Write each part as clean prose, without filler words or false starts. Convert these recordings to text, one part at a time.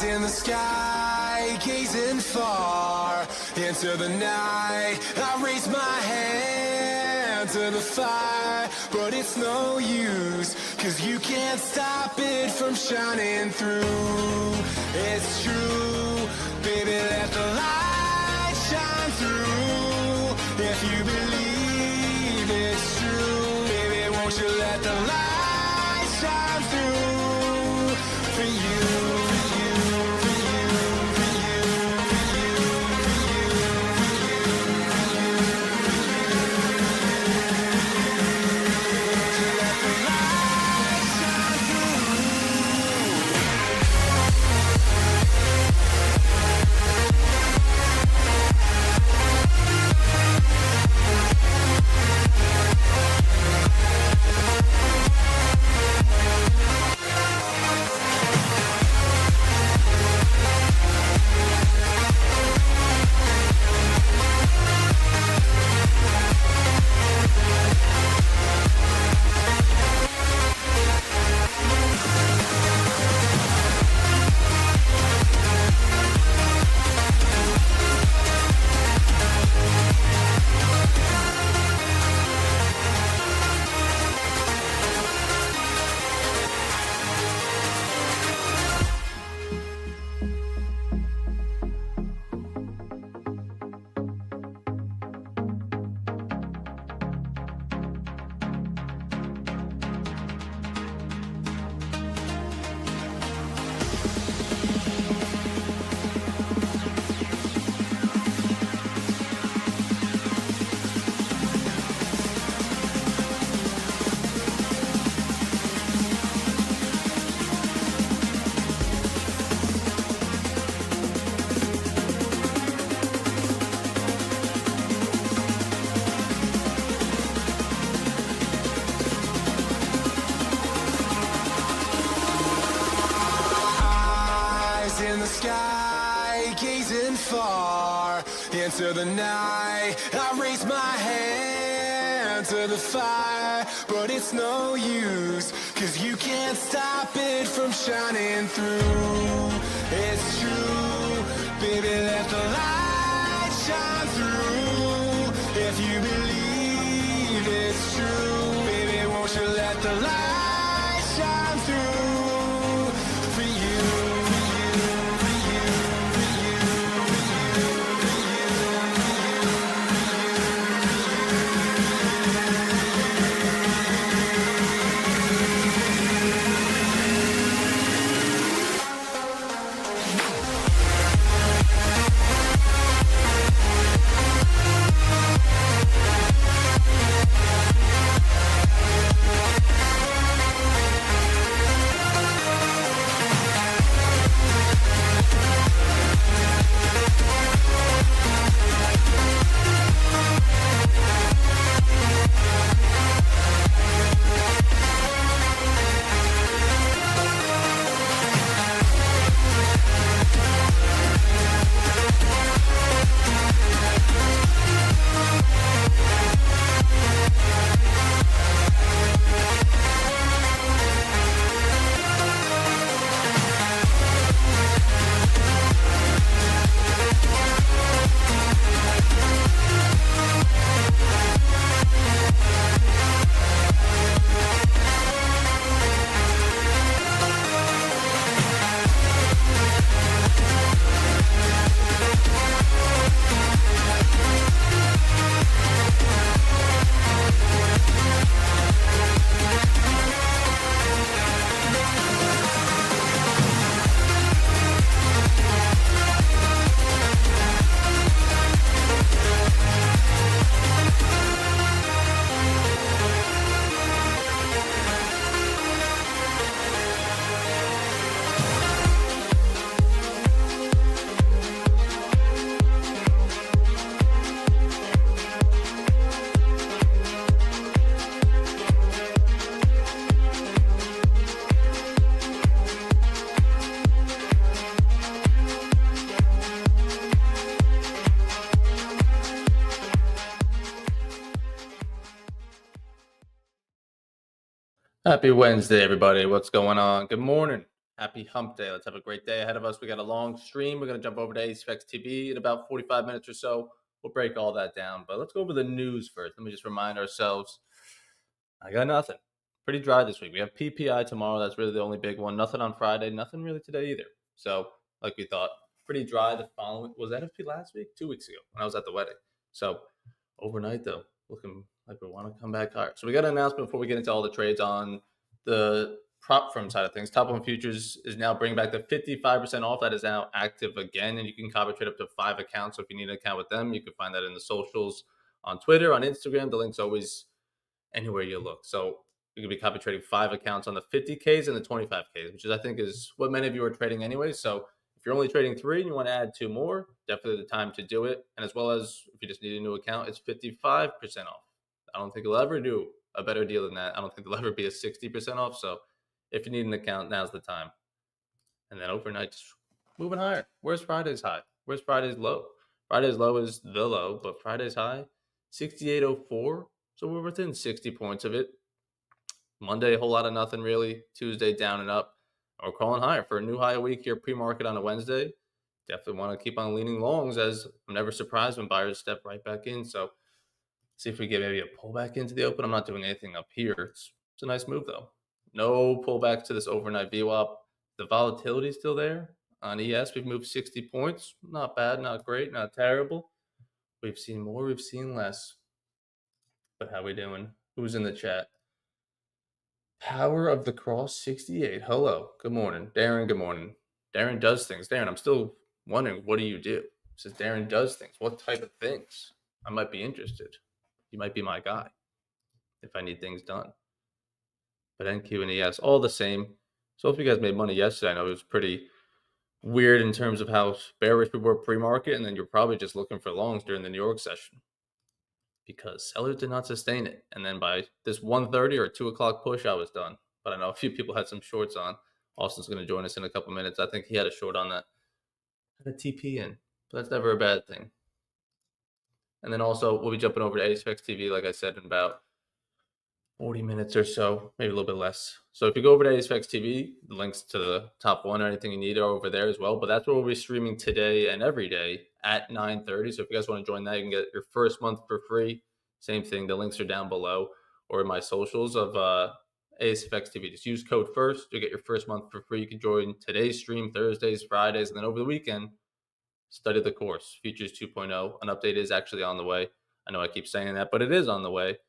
in the sky, gazing far into the night. I raise my hand to the fire, but it's no use, 'cause you can't stop it from shining through. It's true, baby, let the light shine through. If you believe it's true, baby, won't you let the light shine through for you. In the sky, gazing far into the night. I raise my hand to the fire, but it's no use, 'cause you can't stop it from shining through. It's true, baby, let the light shine through. If you believe it's true, baby, won't you let the light shine through for you. Happy Wednesday, everybody. What's going on? Good morning. Happy hump day. Let's have a great day ahead of us. We got a long stream. We're going to jump over to ACEX TV in about 45 minutes or so. We'll break all that down. But let's go over the news first. Let me just remind ourselves I got nothing. Pretty dry this week. We have PPI tomorrow. That's really the only big one. Nothing on Friday. Nothing really today either. So, like we thought, pretty dry the following. Was NFP last week? 2 weeks ago when I was at the wedding. So, overnight, though, looking like we want to come back higher. So, we got an announcement before we get into all the trades on the prop firm side of things. Top One Futures is now bringing back the 55% off. That is now active again, and you can copy trade up to 5 accounts. So if you need an account with them, you can find that in the socials on Twitter, on Instagram. The link's always anywhere you look. So you could be copy trading 5 accounts on the 50Ks and the 25Ks, which is I think is what many of you are trading anyway. So if you're only trading 3 and you want to add 2 more, definitely the time to do it. And as well as if you just need a new account, it's 55% off. I don't think you'll ever do a better deal than that. I don't think there'll ever be a 60% off. So if you need an account, now's the time. And then overnight, just moving higher. Where's Friday's high? Where's Friday's low? Friday's low is the low, but Friday's high, 68.04. So we're within 60 points of it. Monday, a whole lot of nothing really. Tuesday, down and up. We're calling higher for a new high week here pre-market on a Wednesday. Definitely want to keep on leaning longs, as I'm never surprised when buyers step right back in. So see if we get maybe a pullback into the open. I'm not doing anything up here. It's a nice move though. No pullback to this overnight VWAP. The volatility is still there. On ES, we've moved 60 points. Not bad, not great, not terrible. We've seen more, we've seen less. But how we doing? Who's in the chat? Power of the Cross 68. Hello. Good morning. Darren, good morning. Darren does things. Darren, I'm still wondering, what do you do? It says Darren does things. What type of things? I might be interested. You might be my guy if I need things done. But NQ and ES, all the same. So if you guys made money yesterday, I know it was pretty weird in terms of how bearish we were pre-market, and then you're probably just looking for longs during the New York session because sellers did not sustain it. And then by this 1:30 or 2 o'clock push, I was done. But I know a few people had some shorts on. Austin's going to join us in a couple minutes. I think he had a short on that. Had a TP in, but that's never a bad thing. And then also, we'll be jumping over to ASPEX TV, like I said, in about 40 minutes or so, maybe a little bit less. So if you go over to ASPEX TV, the links to the top one or anything you need are over there as well. But that's where we'll be streaming today and every day at 9:30. So if you guys want to join that, you can get your first month for free. Same thing. The links are down below or in my socials of ASFX TV. Just use code FIRST. You'll get your first month for free. You can join today's stream, Thursdays, Fridays, and then over the weekend, study the course, Futures 2.0. An update is actually on the way. I know I keep saying that, but it is on the way.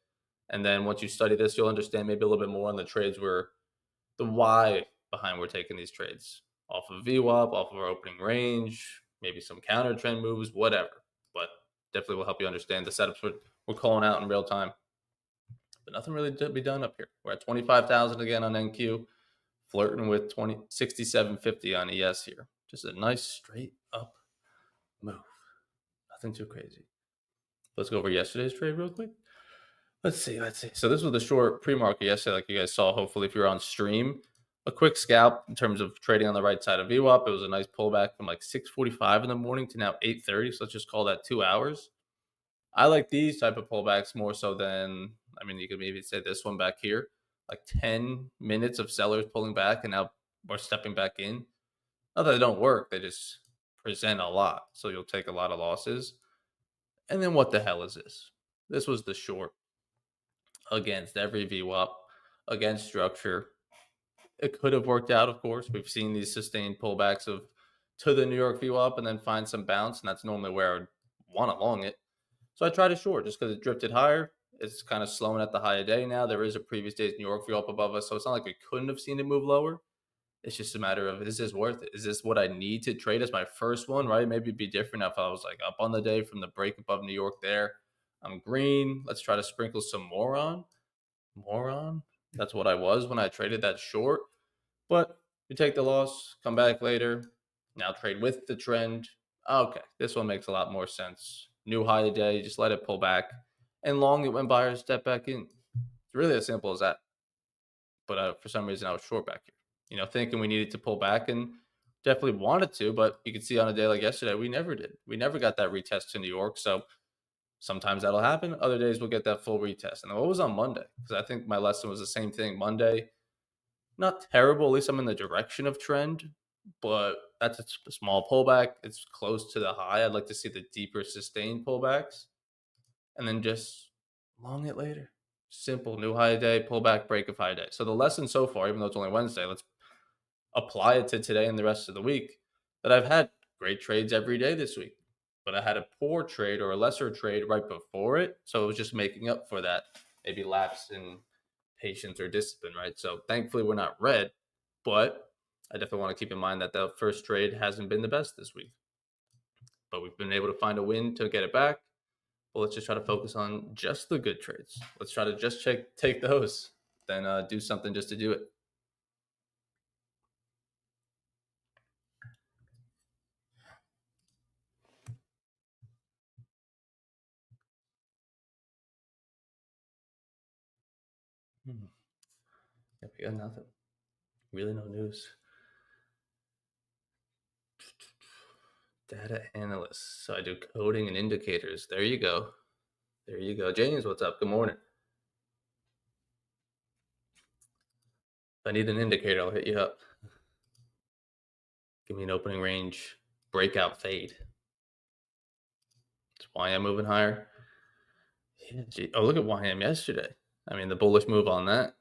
And then once you study this, you'll understand maybe a little bit more on the trades where the why behind we're taking these trades off of VWAP, off of our opening range, maybe some counter trend moves, whatever. But definitely will help you understand the setups we're calling out in real time. But nothing really to be done up here. We're at 25,000 again on NQ, flirting with 67.50 on ES here. Just a nice straight up move. Nothing too crazy. Let's go over yesterday's trade real quick. Let's see. So this was the short pre-market yesterday, like you guys saw. Hopefully, if you're on stream, a quick scalp in terms of trading on the right side of VWAP. It was a nice pullback from like 6:45 in the morning to now 8:30. So let's just call that 2 hours. I like these type of pullbacks more so than, I mean, you could maybe say this one back here, like 10 minutes of sellers pulling back and now we're stepping back in. Not that they don't work, they just present a lot. So you'll take a lot of losses. And then what the hell is this? This was the short against every VWAP, against structure. It could have worked out, of course. We've seen these sustained pullbacks of to the New York VWAP and then find some bounce, and that's normally where I would want to long it. So I tried a short just because it drifted higher. It's kind of slowing at the high of day now. There is a previous day's New York VWAP above us, so it's not like we couldn't have seen it move lower. It's just a matter of, is this worth it? Is this what I need to trade as my first one, right? Maybe it'd be different if I was like up on the day from the break above New York there. I'm green. Let's try to sprinkle some more on. More on. That's what I was when I traded that short. But you take the loss, come back later. Now trade with the trend. Okay, this one makes a lot more sense. New high today, just let it pull back. And long it when buyers step back in. It's really as simple as that. But for some reason, I was short back here. You know, thinking we needed to pull back and definitely wanted to, but you can see on a day like yesterday, we never did. We never got that retest to New York. So sometimes that'll happen. Other days we'll get that full retest. And what was on Monday? Because I think my lesson was the same thing. Monday, not terrible. At least I'm in the direction of trend, but that's a small pullback. It's close to the high. I'd like to see the deeper sustained pullbacks and then just long it later. Simple new high day, pullback, break of high day. So the lesson so far, even though it's only Wednesday, let's apply it to today and the rest of the week. That I've had great trades every day this week, but I had a poor trade or a lesser trade right before it. So it was just making up for that maybe lapse in patience or discipline, right? So thankfully we're not red, but I definitely want to keep in mind that the first trade hasn't been the best this week, but we've been able to find a win to get it back. Well, let's just try to focus on just the good trades. Let's try to just take those, then do something just to do it. Hmm. Yeah, we got nothing. Really, no news. Data analyst. So I do coding and indicators. There you go. There you go. James, what's up? Good morning. If I need an indicator, I'll hit you up. Give me an opening range breakout fade. It's YM moving higher. Yeah, oh, look at YM yesterday. I mean, the bullish move on that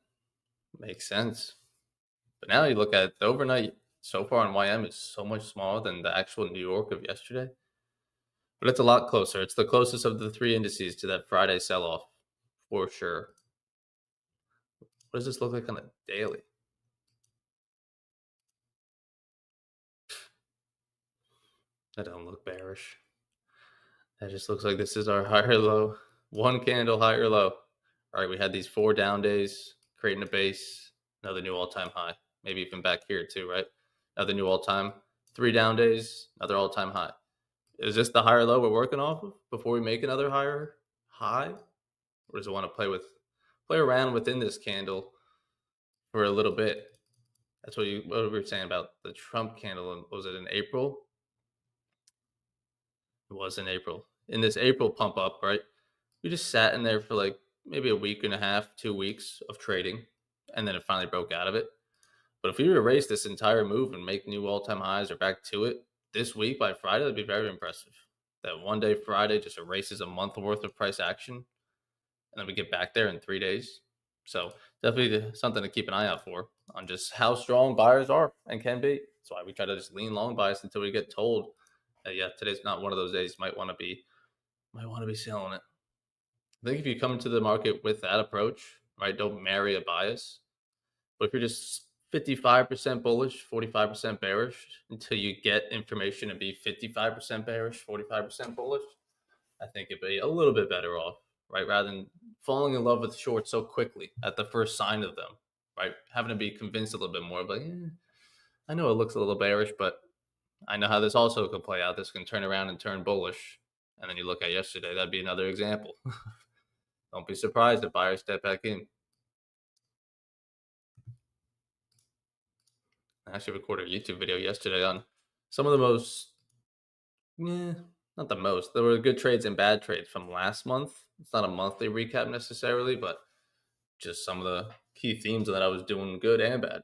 makes sense. But now you look at the overnight so far on YM is so much smaller than the actual New York of yesterday. But it's a lot closer. It's the closest of the three indices to that Friday sell off for sure. What does this look like on a daily? That don't look bearish. That just looks like this is our higher low. One candle higher low. All right, we had these 4 down days, creating a base, another new all-time high. Maybe even back here too, right? Another new all-time. 3 down days, another all-time high. Is this the higher low we're working off of before we make another higher high? Or does it want to play around within this candle for a little bit? That's what we were saying about the Trump candle. Was it in April? It was in April. In this April pump up, right? We just sat in there for like maybe a week and a half, 2 weeks of trading, and then it finally broke out of it. But if we erase this entire move and make new all-time highs or back to it this week by Friday, that'd be very impressive. That one day Friday just erases a month worth of price action, and then we get back there in 3 days. So definitely something to keep an eye out for on just how strong buyers are and can be. That's why we try to just lean long bias until we get told that yeah, today's not one of those days. Might want to be selling it. I think if you come into the market with that approach, right, don't marry a bias. But if you're just 55% bullish, 45% bearish until you get information to be 55% bearish, 45% bullish, I think it'd be a little bit better off, right? Rather than falling in love with shorts so quickly at the first sign of them, right? Having to be convinced a little bit more, like, I know it looks a little bearish, but I know how this also could play out. This can turn around and turn bullish. And then you look at yesterday, that'd be another example. Don't be surprised if buyers step back in. I actually recorded a YouTube video yesterday on some of the most, yeah, not the most. There were good trades and bad trades from last month. It's not a monthly recap necessarily, but just some of the key themes that I was doing good and bad.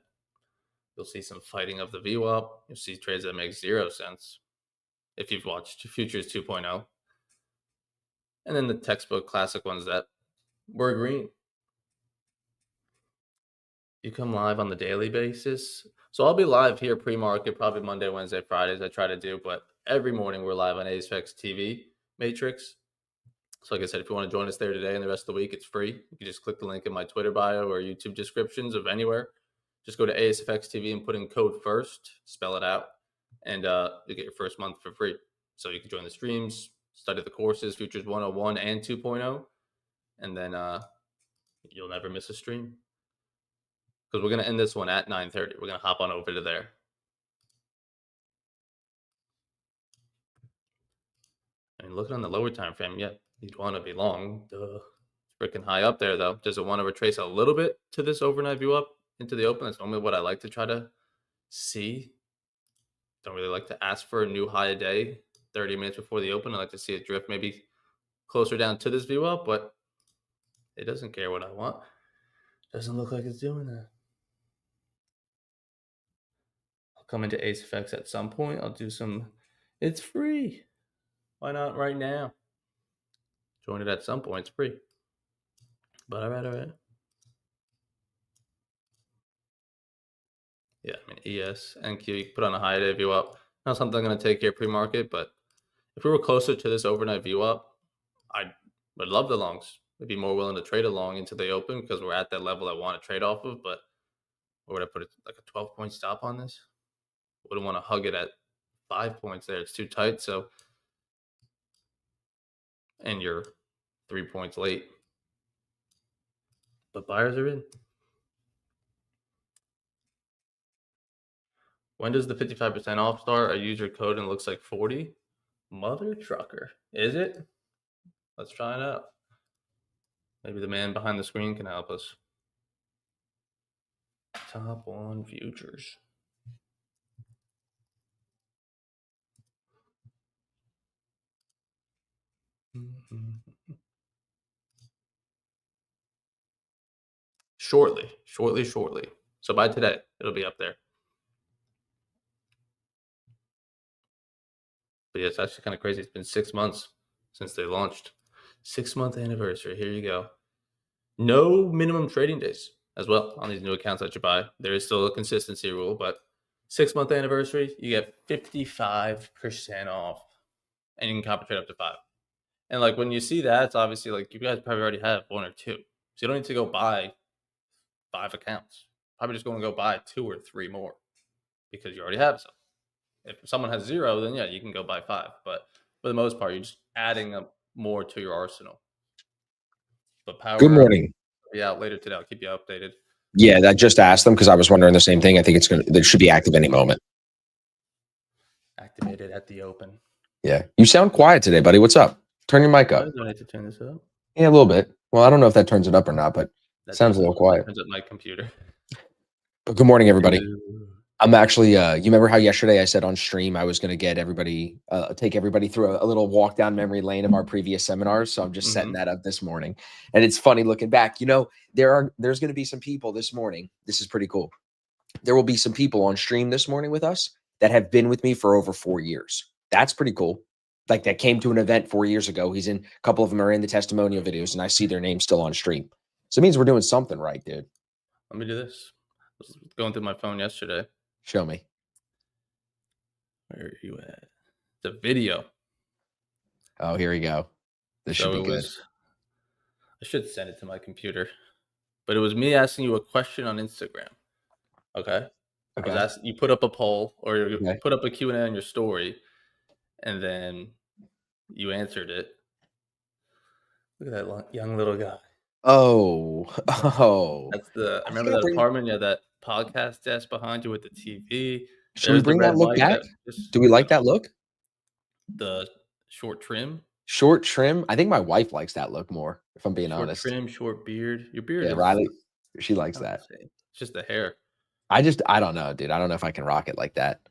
You'll see some fighting of the VWAP. You'll see trades that make 0 sense if you've watched Futures 2.0. And then the textbook classic ones that were green. You come live on the daily basis. So I'll be live here pre-market, probably Monday, Wednesday, Fridays. I try to do, but every morning we're live on ASFX TV Matrix. So like I said, if you want to join us there today and the rest of the week, it's free. You can just click the link in my Twitter bio or YouTube descriptions of anywhere. Just go to ASFX TV and put in code FIRST, spell it out, and you get your first month for free. So you can join the streams, study the courses, Futures 101 and 2.0, and then you'll never miss a stream. Because we're going to end this one at 9:30. We're going to hop on over to there. I mean, looking on the lower time frame, yeah, you'd want to be long. Duh. It's freaking high up there, though. Does it want to retrace a little bit to this overnight view up into the open? That's normally what I like to try to see. Don't really like to ask for a new high a day 30 minutes before the open. I like to see it drift maybe closer down to this view up, but it doesn't care what I want. Doesn't look like it's doing that. come into Ace FX at some point. I'll do some. It's free. Why not right now? Join it at some point. It's free. But all right. Yeah, I mean ES and Q. You can put on a high day view up. Not something I'm going to take here pre-market, but if we were closer to this overnight view up, I would love the longs. I'd be more willing to trade a long into the open because we're at that level I want to trade off of. But where would I put it? Like a 12-point stop on this? Wouldn't want to hug it at 5 points there. It's too tight. So, and you're 3 points late. But buyers are in. When does the 55% off start? I use your code and it looks like 40. Mother trucker. Is it? Let's try it out. Maybe the man behind the screen can help us. Top 1 futures. Shortly. So by today, it'll be up there. But yeah, it's actually kind of crazy. It's been 6 months since they launched. 6-month anniversary. Here you go. No minimum trading days as well on these new accounts that you buy. There is still a consistency rule, but 6-month anniversary, you get 55% off. And you can copy trade up to 5. And like when you see that, it's obviously like you guys probably already have 1 or 2. So you don't need to go buy 5 accounts. Probably just going to go buy 2 or 3 more because you already have some. If someone has 0, then yeah, you can go buy 5. But for the most part, you're just adding up more to your arsenal. But power. Good morning. Will be out later today. I'll keep you updated. Yeah, I just asked them because I was wondering the same thing. I think it should be active any moment. Activated at the open. Yeah. You sound quiet today, buddy. What's up? Turn your mic up. I don't need to turn this up. Yeah, a little bit. Well, I don't know if that turns it up or not, but it sounds a little quiet. Turns up my computer. But good morning, everybody. I'm actually, you remember how yesterday I said on stream I was going to get everybody, take everybody through a little walk down memory lane of our previous seminars. So I'm just setting that up this morning. And it's funny looking back, you know, there's going to be some people this morning. This is pretty cool. There will be some people on stream this morning with us that have been with me for over 4 years. That's pretty cool. Like that came to an event 4 years ago. A couple of them are in the testimonial videos and I see their names still on stream. So it means we're doing something right, dude. Let me do this. I was going through my phone yesterday. Show me. Where are you at? The video. Oh, here we go. This should be good. I should send it to my computer. But it was me asking you a question on Instagram. Okay? I was asking, you put up a poll or you put up a Q&A on your story, and then you answered it. Look at that young little guy. Oh. That's I remember that apartment. Yeah, that podcast desk behind you with the TV. Should we bring that look back? Do we like that look? The short trim. Short trim. I think my wife likes that look more, if I'm being honest. Short trim, short beard. Your beard. Yeah, Riley. She likes that. It's just the hair. I don't know, dude. I don't know if I can rock it like that.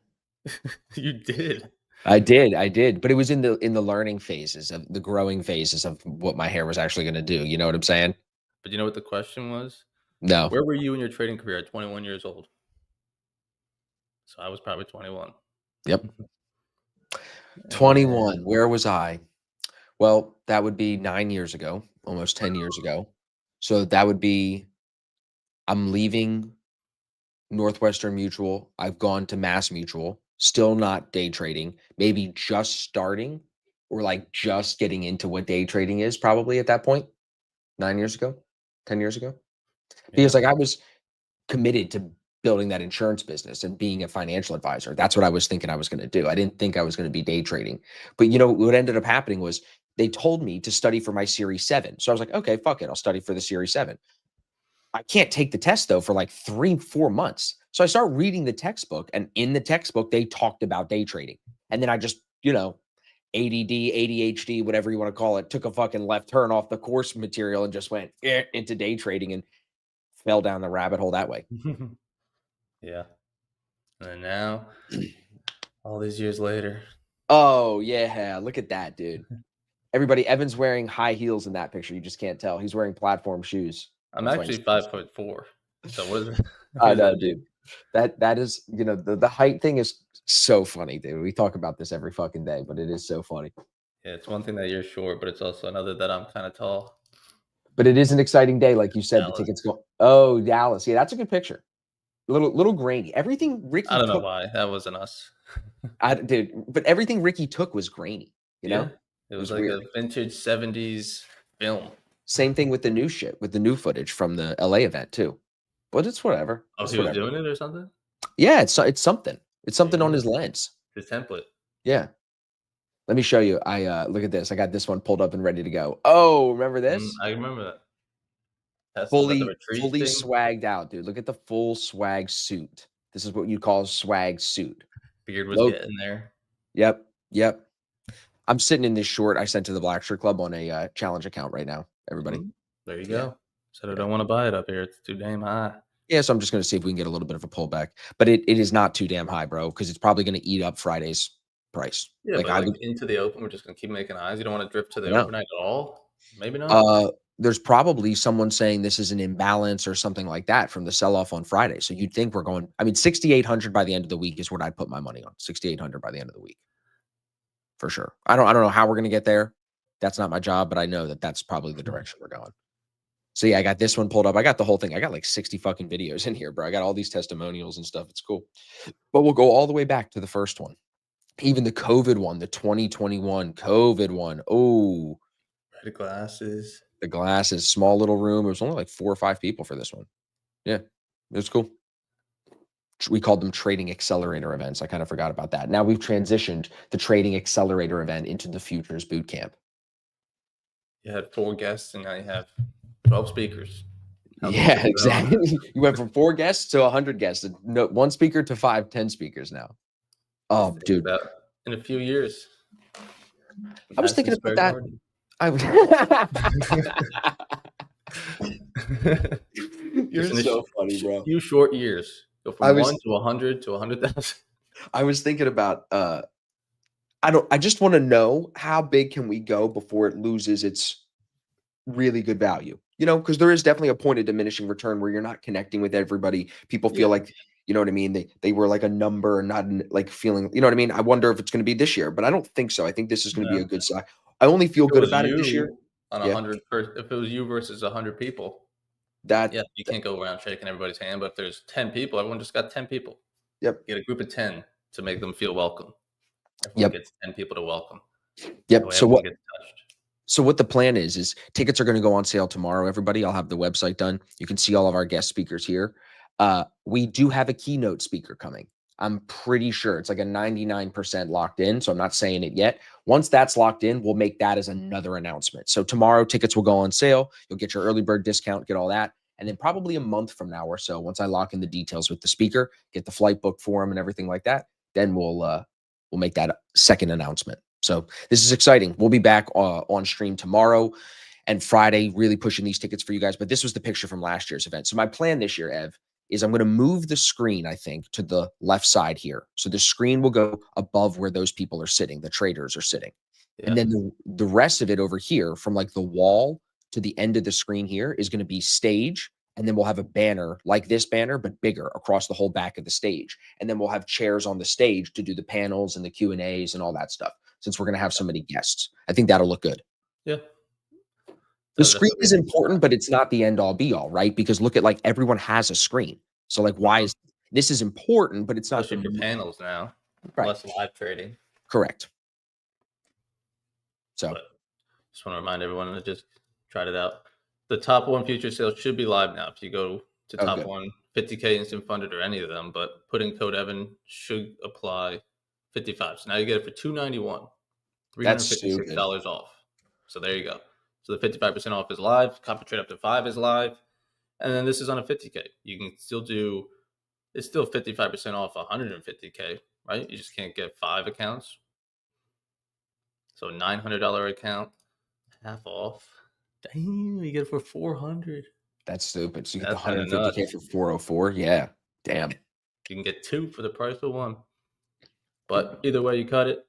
You did. I did. But it was in the learning phases of the growing phases of what my hair was actually going to do. You know what I'm saying? But you know what the question was? No. Where were you in your trading career at 21 years old? So I was probably 21. Yep. 21. Where was I? Well, that would be 9 years ago, almost 10 years ago. So that would be, I'm leaving Northwestern Mutual. I've gone to Mass Mutual, still not day trading, maybe just starting or like just getting into what day trading is probably at that point, 9 years ago, 10 years ago. Because like I was committed to building that insurance business and being a financial advisor. That's what I was thinking I was going to do. I didn't think I was going to be day trading. But you know, what ended up happening was they told me to study for my Series 7. So I was like, okay, fuck it. I'll study for the Series 7. I can't take the test though for like 3-4 months. So I start reading the textbook, and in the textbook, they talked about day trading. And then I just, you know, ADD, ADHD, whatever you want to call it, took a fucking left turn off the course material and just went into day trading and fell down the rabbit hole that way. Yeah. And now, all these years later. Oh, yeah. Look at that, dude. Everybody, Evan's wearing high heels in that picture. You just can't tell. He's wearing platform shoes. I'm actually 5'4". So what is it? I know, dude. That is, the height thing is so funny, dude. We talk about this every fucking day, but it is so funny. Yeah, it's one thing that you're short, but it's also another that I'm kind of tall. But it is an exciting day, like you said. The Dallas. tickets go. Oh, Dallas. Yeah, that's a good picture. Little grainy. Everything I Ricky don't know took, why that wasn't us. but everything Ricky took was grainy. You know, Yeah, it it was was like weird. a vintage '70s film. Same thing with the new shit, with the new footage from the LA event too. But it's whatever. Oh, It's he was whatever. doing it or something? Yeah, it's something. It's something on Yeah, his lens. his template. Yeah. Let me show you. I look at this. I got this one pulled up and ready to go. Oh, remember this? I remember that. That's was that the retreat Fully thing? swagged out, dude. Look at the full swag suit. This is what you call a swag suit. Beard was Look. getting there. Yep. Yep. I'm sitting in this short I sent to the Black Shirt Club on a challenge account right now. Everybody. There you Yeah. go. Said I Yeah. don't want to buy it up here. It's too damn high. Yeah, so I'm just going to see if we can get a little bit of a pullback, but it is not too damn high, bro, because it's probably going to eat up Friday's price. Yeah, Like but I like would, into the open, we're just gonna keep making highs. You don't want to drift to the no. overnight at all? Maybe not. There's probably someone saying this is an imbalance or something like that from the sell-off on Friday. So you'd think we're going. I mean, 6,800 by the end of the week is what I'd put my money on. 6,800 by the end of the week, for sure. I don't know how we're going to get there. That's not my job, but I know that that's probably the direction we're going. So yeah, I got this one pulled up. I got the whole thing. I got like 60 fucking videos in here, bro. I got all these testimonials and stuff. It's cool. But we'll go all the way back to the first one. Even the COVID one, the 2021 COVID one. Oh, Red glasses. the glasses, small little room. It was only like 4 or 5 people for this one. Yeah, it was cool. We called them trading accelerator events. I kind of forgot about that. Now we've transitioned the trading accelerator event into the futures boot camp. You had 4 guests, and now you have 12 speakers. Yeah, exactly. You went from 4 guests to 100 guests. No, 1 speaker to 5, 10 speakers now. Oh, dude. In a few years. I was thinking about that. You're so funny, bro. Few short years. Go from 1 to 100 to 100,000. I was thinking about I just want to know how big can we go before it loses its really good value. Because there is definitely a point of diminishing return where you're not connecting with everybody. People feel like, you know what I mean? They were like a number and not like feeling, you know what I mean? I wonder if it's going to be this year, but I don't think so. I think this is going to be a good side. I only feel good about it this year. On 100, if it was you versus 100 people, you can't go around shaking everybody's hand. But if there's 10 people, everyone just got 10 people. Yep. Get a group of 10 to make them feel welcome. Everyone gets 10 people to welcome. Yep. So what the plan is tickets are going to go on sale tomorrow, everybody. I'll have the website done. You can see all of our guest speakers here. We do have a keynote speaker coming. I'm pretty sure it's like a 99% locked in. So I'm not saying it yet. Once that's locked in, we'll make that as another announcement. So tomorrow tickets will go on sale. You'll get your early bird discount, get all that. And then probably a month from now or so, once I lock in the details with the speaker, get the flight booked for him and everything like that, then we'll make that second announcement. So this is exciting. We'll be back on stream tomorrow and Friday, really pushing these tickets for you guys. But this was the picture from last year's event. So my plan this year, Ev, is I'm going to move the screen, I think, to the left side here. So the screen will go above where those people are sitting, the traders are sitting. Yeah. And then the rest of it over here, from like the wall to the end of the screen here, is going to be stage. And then we'll have a banner like this banner, but bigger across the whole back of the stage. And then we'll have chairs on the stage to do the panels and the Q&As and all that stuff, since we're going to have so many guests. I think that'll look good. Yeah. The screen is important, but it's not the end all be all, right? Because look at like everyone has a screen. So like, why is this is important, but it's not for panels now. Right. Less live trading. Correct. So just want to remind everyone to just try it out. The top 1 future sales should be live now. If you go to top 1, 50K instant funded or any of them, but putting code Evan should apply 55. So now you get it for $291, $356 off. So there you go. So the 55% off is live. Copy trade up to 5 is live. And then this is on a 50K. You can still do, it's still 55% off 150K, right? You just can't get 5 accounts. So $900 account, half off. Damn, you get it for 400. That's stupid. So you get the 150K for 404. Yeah. Damn. You can get 2 for the price of 1. But either way you cut it,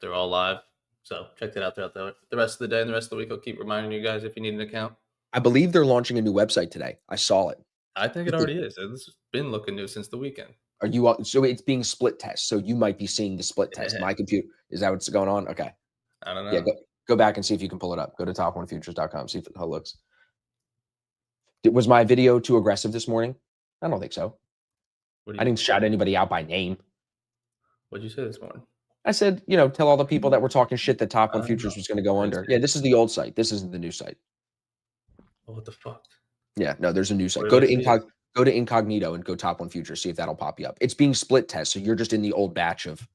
they're all live. So check that out throughout the rest of the day and the rest of the week. I'll keep reminding you guys if you need an account. I believe they're launching a new website today. I saw it. I think it already is. It's been looking new since the weekend. Are you so it's being split test? So you might be seeing the split test. My computer is that what's going on? Okay, I don't yeah. know. Go back and see if you can pull it up. Go to top1futures.com. See how it looks. Was my video too aggressive this morning? I don't think so. I didn't shout anybody out by name. What'd you say this morning? I said, tell all the people that were talking shit that Top 1 Futures was going to go under. Yeah, this is the old site. This isn't the new site. What the fuck? Yeah, no, there's a new site. Go to incognito and go Top 1 Futures. See if that'll pop you up. It's being split test, so you're just in the old batch of.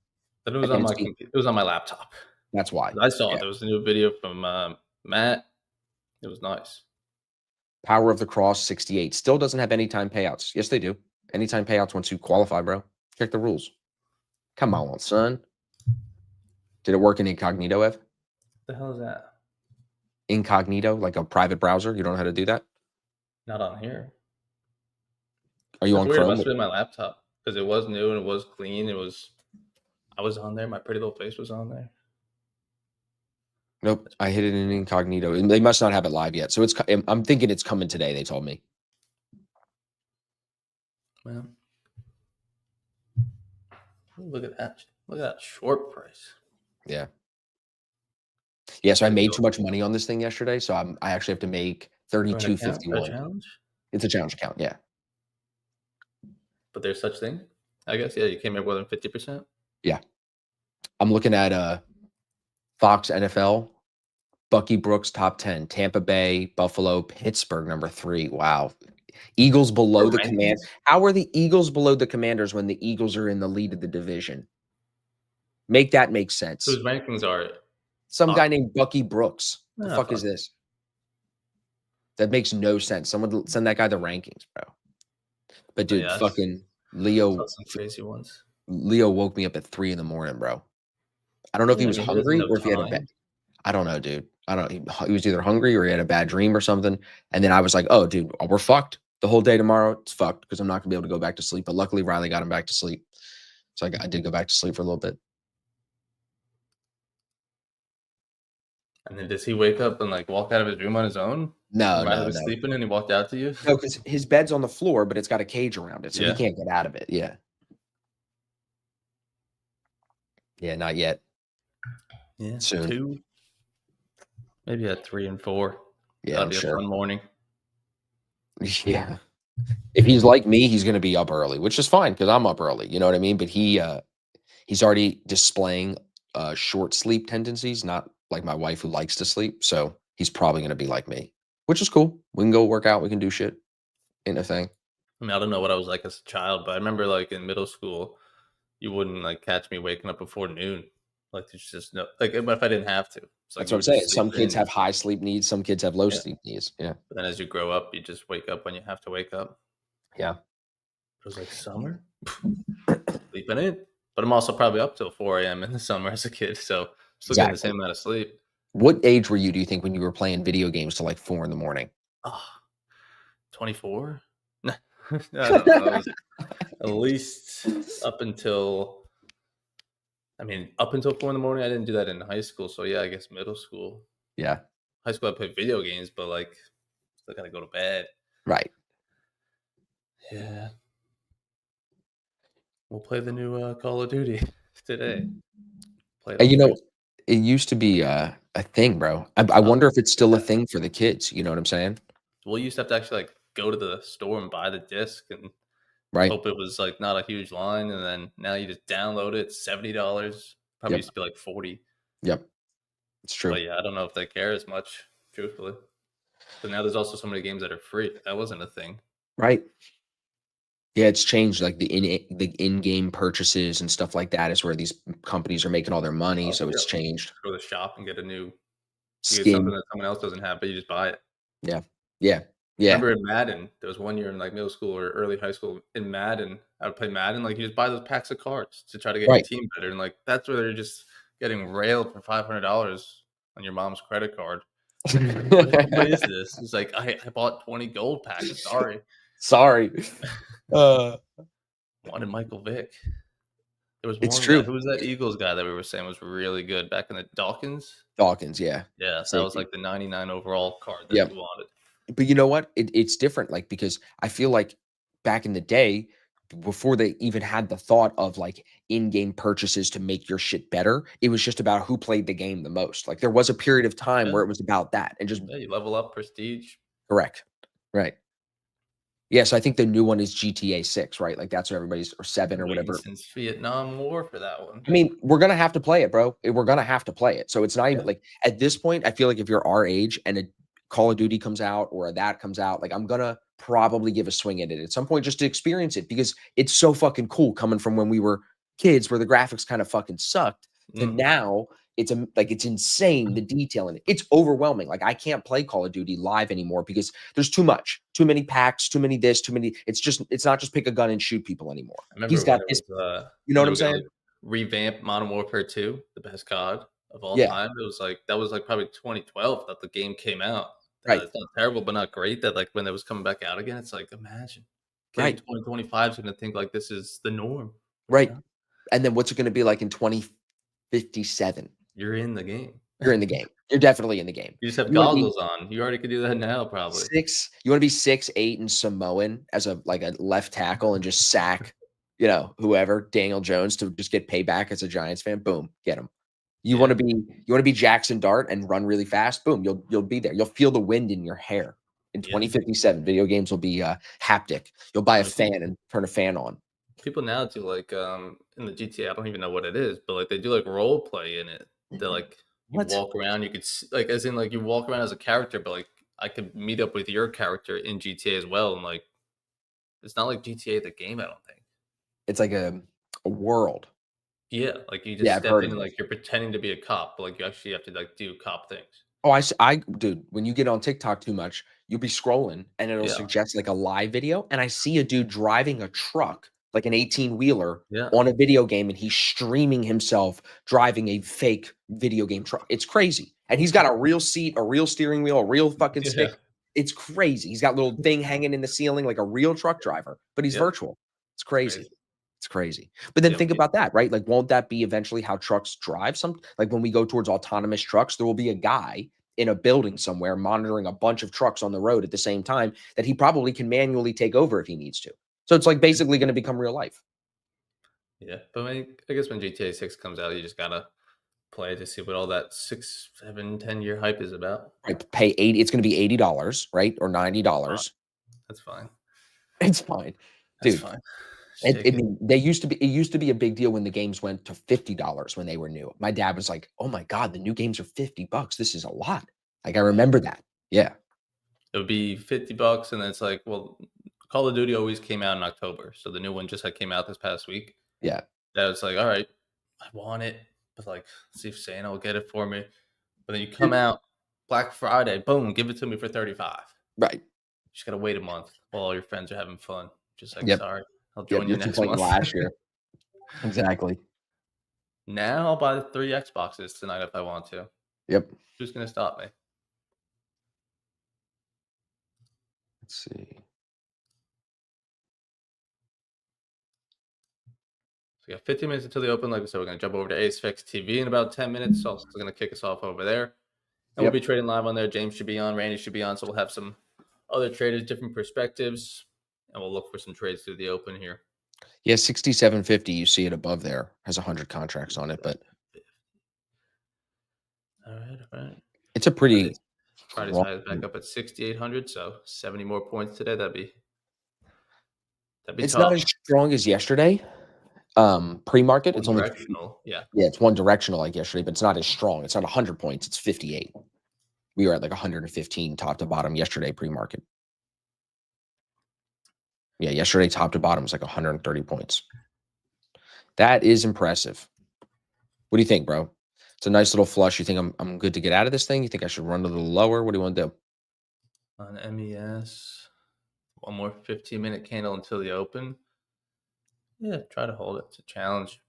But it was on my computer. It was on my laptop. That's why. I saw there was a new video from Matt. It was nice. Power of the Cross 68 still doesn't have anytime payouts. Yes, they do. Anytime payouts once you qualify, bro. Check the rules. Come on, son. Did it work in incognito, Ev? What the hell is that? Incognito, like a private browser. You don't know how to do that? Not on here. Are you on Chrome? It must be my laptop because it was new and it was clean. I was on there. My pretty little face was on there. Nope, I hit it in incognito. They must not have it live yet. So I'm thinking it's coming today, they told me. Well, look at that. Look at that short price. Yeah. Yeah, so I made too much money on this thing yesterday, so I actually have to make $32.51. Challenge? It's a challenge account, yeah. But there's such thing? I guess, yeah, you came in more than 50%? Yeah. I'm looking at Fox NFL, Bucky Brooks top 10, Tampa Bay, Buffalo, Pittsburgh number 3. Wow. Eagles below the Commanders. How are the Eagles below the Commanders when the Eagles are in the lead of the division? Make that make sense. Whose rankings are it? Some guy named Bucky Brooks. The fuck is this? That makes no sense. Someone send that guy the rankings, bro. But dude, fucking Leo. Some crazy ones. Leo woke me up at 3 a.m, bro. I don't know if he was hungry or if he had a bad. I don't know, dude. I don't. He was either hungry or he had a bad dream or something. And then I was like, "Oh, dude, we're fucked. The whole day tomorrow, it's fucked because I'm not gonna be able to go back to sleep." But luckily, Riley got him back to sleep, so I did go back to sleep for a little bit. And then does he wake up and like walk out of his room on his own? No, Riley was sleeping and he walked out to you. No, because his bed's on the floor, but it's got a cage around it, so he can't get out of it. Yeah. Yeah, not yet. Yeah, soon. 2. Maybe at 3 and 4. Yeah, that'll I'm be sure. a fun morning. Yeah. If he's like me, he's going to be up early, which is fine because I'm up early. You know what I mean? But he's already displaying short sleep tendencies, not like my wife who likes to sleep. So he's probably going to be like me, which is cool. We can go work out. We can do shit. Ain't a thing. I mean, I don't know what I was like as a child, but I remember like in middle school, you wouldn't like catch me waking up before noon. Like there's just no like if I didn't have to. So, that's what I'm saying. Some kids have high sleep needs. Some kids have low sleep needs. Yeah. But then as you grow up, you just wake up when you have to wake up. Yeah. It was like summer. Sleeping in. But I'm also probably up till 4 a.m. in the summer as a kid. So still getting the same amount of sleep. What age were you, do you think, when you were playing video games till like 4 a.m? 24? I don't know. At least up until 4 a.m, I didn't do that in high school. So yeah, I guess middle school. Yeah. High school I played video games, but like still gotta go to bed. Right. Yeah. We'll play the new Call of Duty today. It used to be a thing, bro. I wonder if it's still a thing for the kids. You know what I'm saying? Well, you used to have to actually like go to the store and buy the disc and hope it was like not a huge line. And then now you just download it. It's $70. Probably used to be like 40. Yep. It's true. But yeah, I don't know if they care as much, truthfully. But now there's also so many games that are free. That wasn't a thing. Right. Yeah, it's changed. Like the in-game purchases and stuff like that is where these companies are making all their money. So it's changed. Go to the shop and get a new skin. Get something that someone else doesn't have, but you just buy it. Yeah. Yeah. Yeah. Remember in Madden, there was one year in like middle school or early high school in Madden, I would play Madden. Like you just buy those packs of cards to try to get your team better. And like that's where they're just getting railed for $500 on your mom's credit card. What is this? It's like I bought 20 gold packs. Sorry. Wanted Michael Vick. There was one guy, who was that Eagles guy that we were saying was really good back in the Dawkins? Dawkins, yeah. Yeah, so that was like the 99 overall card that you wanted. But you know what? It's different, like, because I feel like back in the day, before they even had the thought of like in-game purchases to make your shit better, it was just about who played the game the most. Like there was a period of time Yeah, where it was about that and just yeah, you level up prestige. correct. Right. Yeah, so I think the new one is GTA 6, right? Like that's what everybody's or 7 or Waiting whatever. since Vietnam War for that one. I mean, we're gonna have to play it, bro. We're gonna have to play it. So it's not even Yeah. like at this point, I feel like if you're our age and a Call of Duty comes out or a that comes out, like I'm gonna probably give a swing at it at some point just to experience it because it's so fucking cool coming from when we were kids where the graphics kind of fucking sucked to Mm. now like it's insane the detail in it. It's overwhelming. Like I can't play Call of Duty live anymore because there's too much, too many packs, too many this, too many. It's not just pick a gun and shoot people anymore. I remember He's when got it this. was, You know when what they I'm were gonna, saying? like, revamp Modern Warfare 2, the best COD of all Yeah. time. It was like that was, like, probably 2012 that the game came out. Right. It's not terrible, but not great that, like, when it was coming back out again, it's like, imagine kid in Right. 2025 is gonna think like this is the norm, you Right. know? And then what's it gonna be like in 2057? You're in the game. You're in the game. You're definitely in the game. You just have You wanna be goggles on. You already could do that now probably. 6 you wanna be 6'8" and Samoan as a like a left tackle and just sack, whoever, Daniel Jones to just get payback as a Giants fan, boom, get him. You Yeah. wanna be Jackson Dart and run really fast, boom, you'll be there. You'll feel the wind in your hair. In Yeah. 2057, video games will be, haptic. You'll buy a Like, fan and turn a fan on. people now do, like, in the GTA, I don't even know what it is, but, like, they do, like, role play in it. They're like, you What? walk around, you could like, as in, like, you walk around as a character, but, like, I could meet up with your character in GTA as well, and, like, it's not like GTA the game, I don't think. It's like a world. Yeah, like, you just Yeah, I've step heard in of and, it. like, you're pretending to be a cop, but, like, you actually have to, like, do cop things. Oh, dude, when you get on TikTok too much, you'll be scrolling and it'll Yeah, suggest like a live video. And I see a dude driving a truck, like an 18-wheeler yeah, on a video game, and he's streaming himself driving a fake video game truck. It's crazy. And he's got a real seat, a real steering wheel, a real fucking yeah, stick. It's crazy. He's got little thing hanging in the ceiling like a real truck driver, but he's yep, virtual. It's it's crazy. crazy. It's crazy. But then Yep, think about that, right? Like, won't that be eventually how trucks drive? Like when we go towards autonomous trucks, there will be a guy in a building somewhere monitoring a bunch of trucks on the road at the same time that he probably can manually take over if he needs to. So it's like basically going to become real life. yeah, but I guess when GTA 6 comes out, you just gotta play to see what all that 6, 7, 10 year hype is about. Right? Pay 80, it's going to be $80, right? Or Fine. $90. That's fine. It's fine. That's Dude, fine. Just it, take I it. mean, it used to be a big deal when the games went to $50 when they were new. My dad was like, "Oh my God, the new games are $50. This is a lot." Like I remember that. Yeah. It would be $50, and then it's like, well, Call of Duty always came out in October, so the new one just came out this past week. Yeah. That was like, all right, I want it, but like, see if Santa will get it for me. But then you come out Black Friday, boom, give it to me for 35. Right. Just gotta wait a month while all your friends are having fun. Just like, Yep. sorry, I'll Yep. join you You're next complaining month. last year. Exactly. Now I'll buy the 3 Xboxes tonight if I want to. Yep. Who's gonna stop me? Let's see. So we got 15 minutes until the open. Like I said, we're gonna jump over to Asphyx TV in about 10 minutes. So it's gonna kick us off over there. And we'll Yep. be trading live on there. James should be on, Randy should be on. So we'll have some other traders, different perspectives, and we'll look for some trades through the open here. Yeah, 6750. You see it above there. Has 100 contracts on it, but All right. it's a pretty Friday's long- high is back up at 6,800. So 70 more points today. That'd be It's tough. not as strong as yesterday. Pre-market, it's only Directional. Yeah. it's one directional like yesterday, but it's not as strong. It's not 100 points. It's 58. We were at like 115 top to bottom yesterday pre-market. Yeah, yesterday top to bottom was like 130 points. That is impressive. What do you think, bro? It's a nice little flush. You think I'm good to get out of this thing? You think I should run a little lower? What do you want to do? On MES, one more 15-minute candle until the open. Yeah, try to hold it. It's a challenge.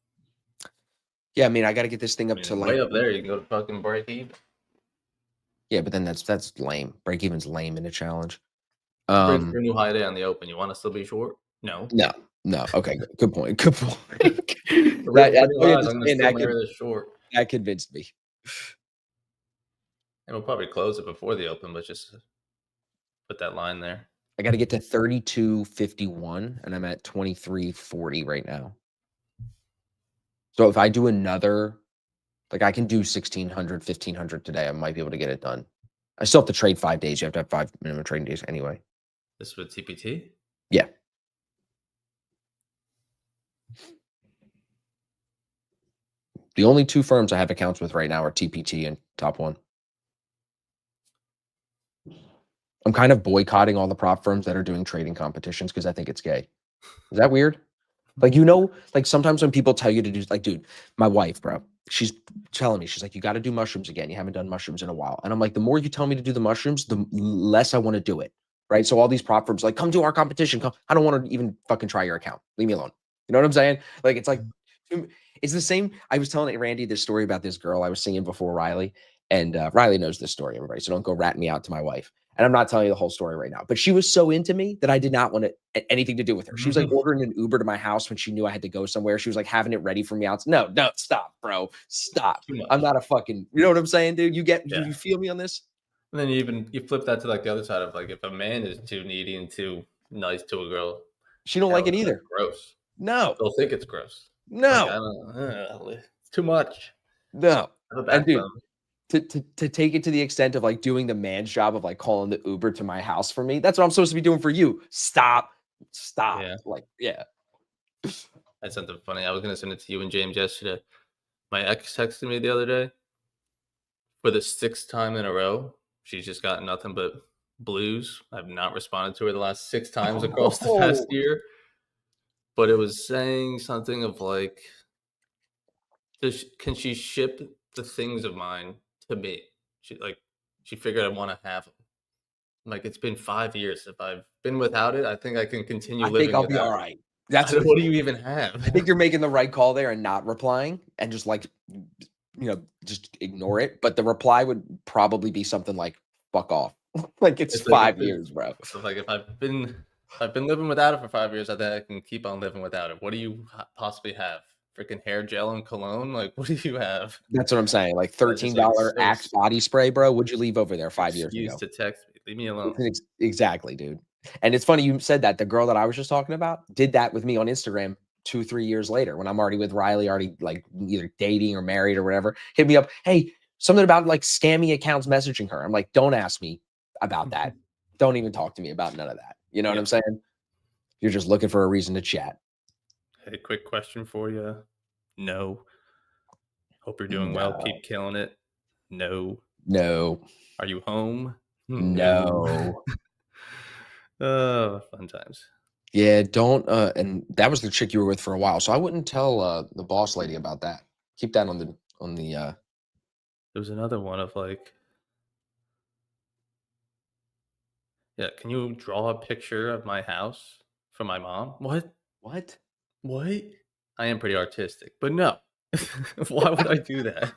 Yeah, I mean, I got to get this thing up to like way up there. You can go to fucking break even. Yeah, but then that's lame. Break even's lame in a challenge. Break for a new high day on the open. You want to still be short? No. No. Okay, good point. Good point. Break for new highs, I'm gonna still layer this short. That convinced me. And we'll probably close it before the open, but just Put that line there. I got to get to 32.51, and I'm at 23.40 right now. So if I do another, like I can do 1,600, 1,500 today, I might be able to get it done. I still have to trade 5 days. You have to have 5 minimum trading days anyway. This is with TPT? Yeah. The only 2 firms I have accounts with right now are TPT and Top One. I'm kind of boycotting all the prop firms that are doing trading competitions because I think it's gay. Is that weird? Like, like sometimes when people tell you to do, like, dude, my wife, bro, she's telling me, she's like, you got to do mushrooms again. You haven't done mushrooms in a while. And I'm like, the more you tell me to do the mushrooms, the less I want to do it. Right. So all these prop firms like, come do our competition. Come. I don't want to even fucking try your account. Leave me alone. You know what I'm saying? Like, it's like, it's the same. I was telling Randy this story about this girl I was seeing before Riley. And Riley knows this story, everybody. So don't go ratting me out to my wife. And I'm not telling you the whole story right now, but she was so into me that I did not want anything to do with her. She was like ordering an Uber to my house when she knew I had to go somewhere. She was like having it ready for me out. No, stop, bro. Stop. I'm not a fucking, you know what I'm saying, dude? You feel me on this? And then you flip that to like the other side of like, if a man is too needy and too nice to a girl, she don't like it either. Gross. No. They'll think it's gross. No. Like, it's too much. No. And dude, to take it to the extent of like doing the man's job of like calling the Uber to my house for me. That's what I'm supposed to be doing for you. Stop. Yeah. Like, yeah. That's something funny. I was going to send it to you and James yesterday. My ex texted me the other day for the 6th time in a row. She's just got nothing but blues. I've not responded to her the last 6 times across the past year. But it was saying something of like, can she ship the things of mine to me? She figured I want to have them. Like, it's been 5 years. If I've been without it, I think I can continue living. I think I'll be all right. That's what do you even have? I think you're making the right call there and not replying and just like, just ignore it. But the reply would probably be something like, fuck off. Like it's 5 years, bro. So like if I've been living without it for 5 years, I think I can keep on living without it. What do you possibly have? Freaking hair gel and cologne? Like, what do you have? That's what I'm saying. Like $13 Axe body spray, bro. Would you leave over there 5 years ago? To text me. Leave me alone. Exactly, dude. And it's funny you said that. The girl that I was just talking about did that with me on Instagram 2-3 years later when I'm already with Riley, already like either dating or married or whatever. Hit me up. Hey, something about like scammy accounts messaging her. I'm like, don't ask me about that. Don't even talk to me about none of that. You know what I'm saying? You're just looking for a reason to chat. Hey, quick question for you. No. Hope you're doing well. Keep killing it. No. Are you home? No. Oh, fun times. Yeah, don't and that was the chick you were with for a while. So I wouldn't tell the boss lady about that. Keep that on the There was another one of like, yeah, can you draw a picture of my house for my mom? What? I am pretty artistic, but no. Why would I do that?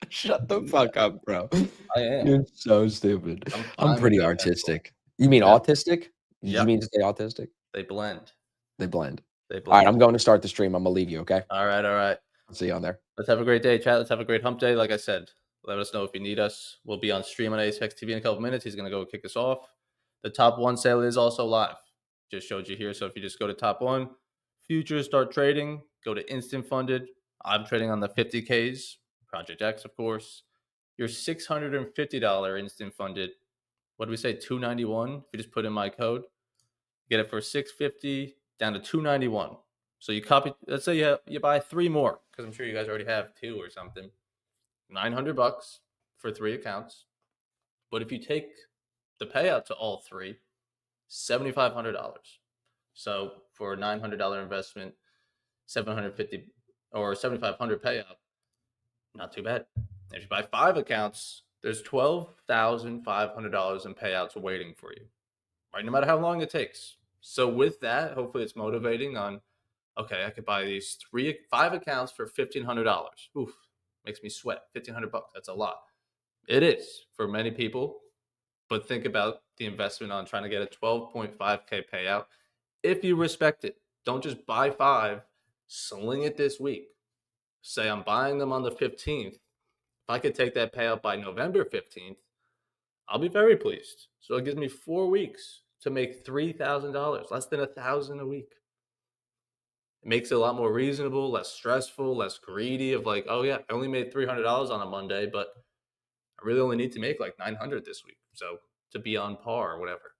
Shut the fuck up, bro. I am. You're so stupid. I'm pretty artistic. You mean autistic? Did you mean to say autistic? They blend. All right, I'm going to start the stream. I'm gonna leave you, okay? All right. I'll see you on there. Let's have a great day, chat. Let's have a great hump day. Like I said, let us know if you need us. We'll be on stream on ASPEX TV in a couple minutes. He's gonna go kick us off. The Top One sale is also live. Just showed you here. So if you just go to Top One, futures, start trading, go to Instant Funded. I'm trading on the 50Ks, Project X, of course. Your $650 Instant Funded, what do we say, $291? If you just put in my code, get it for $650 down to $291. So you copy, let's say you buy 3 more, because I'm sure you guys already have 2 or something. $900 for 3 accounts. But if you take the payout to all 3, $7,500. So for a $900 investment, $750 or $7,500 payout, not too bad. If you buy 5 accounts, there's $12,500 in payouts waiting for you, right? No matter how long it takes. So with that, hopefully it's motivating on, okay, I could buy these 5 accounts for $1,500. Oof, makes me sweat. $1,500, that's a lot. It is for many people, but think about the investment on trying to get a 12.5K payout. If you respect it, don't just buy 5, sling it this week. Say I'm buying them on the 15th. If I could take that payout by November 15th, I'll be very pleased. So it gives me 4 weeks to make $3,000, less than 1,000 a week. It makes it a lot more reasonable, less stressful, less greedy of like, oh yeah, I only made $300 on a Monday, but I really only need to make like 900 this week. So to be on par or whatever.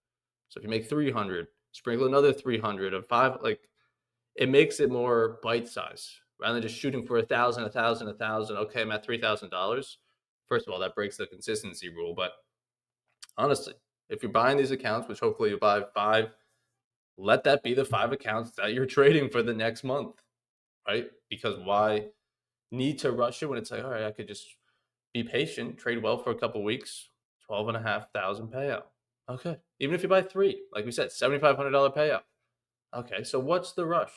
So if you make 300, sprinkle another 300 of five, like it makes it more bite size rather than just shooting for 1,000, 1,000, 1,000. Okay, I'm at $3,000. First of all, that breaks the consistency rule. But honestly, if you're buying these accounts, which hopefully you buy 5, let that be the 5 accounts that you're trading for the next month, right? Because why need to rush it when it's like, all right, I could just be patient, trade well for a couple weeks, 12,500 payout. Okay. Even if you buy 3, like we said, $7,500 payout. Okay. So what's the rush,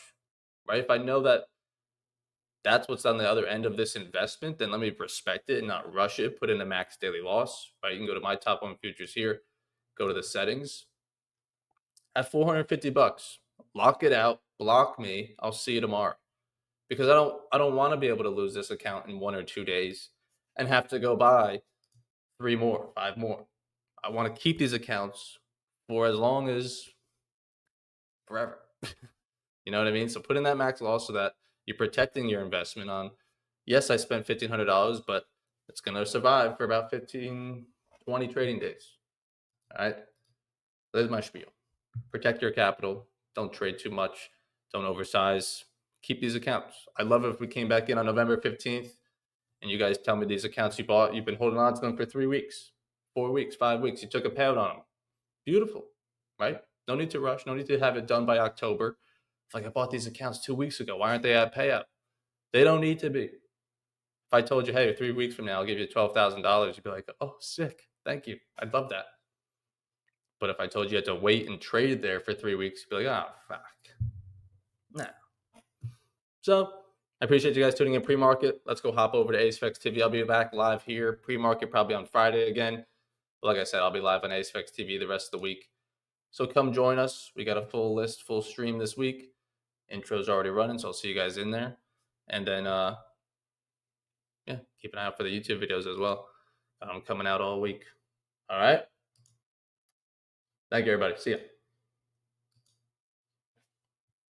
right? If I know that that's what's on the other end of this investment, then let me respect it and not rush it. Put in a max daily loss, right? You can go to my top 1 futures here, go to the settings at $450. Lock it out, block me. I'll see you tomorrow. Because I don't want to be able to lose this account in 1 or 2 days and have to go buy 3 more, 5 more. I want to keep these accounts for as long as forever. You know what I mean? So put in that max loss so that you're protecting your investment on, yes, I spent $1,500, but it's going to survive for about 15, 20 trading days. All right. There's my spiel. Protect your capital. Don't trade too much. Don't oversize. Keep these accounts. I'd love it if we came back in on November 15th and you guys tell me these accounts you bought, you've been holding on to them for 3 weeks, 4 weeks, 5 weeks. You took a payout on them. Beautiful, right? No need to rush. No need to have it done by October. It's like I bought these accounts 2 weeks ago. Why aren't they at payout? They don't need to be. If I told you, hey, 3 weeks from now, I'll give you $12,000, you'd be like, oh, sick. Thank you. I'd love that. But if I told you you had to wait and trade there for 3 weeks, you'd be like, oh, fuck. Nah. So I appreciate you guys tuning in pre-market. Let's go hop over to AceFX TV. I'll be back live here pre-market probably on Friday again. But like I said, I'll be live on AceFX TV the rest of the week. So come join us. We got a full list, full stream this week. Intro's already running, so I'll see you guys in there. And then, yeah, keep an eye out for the YouTube videos as well. I'm coming out all week. All right. Thank you, everybody. See ya.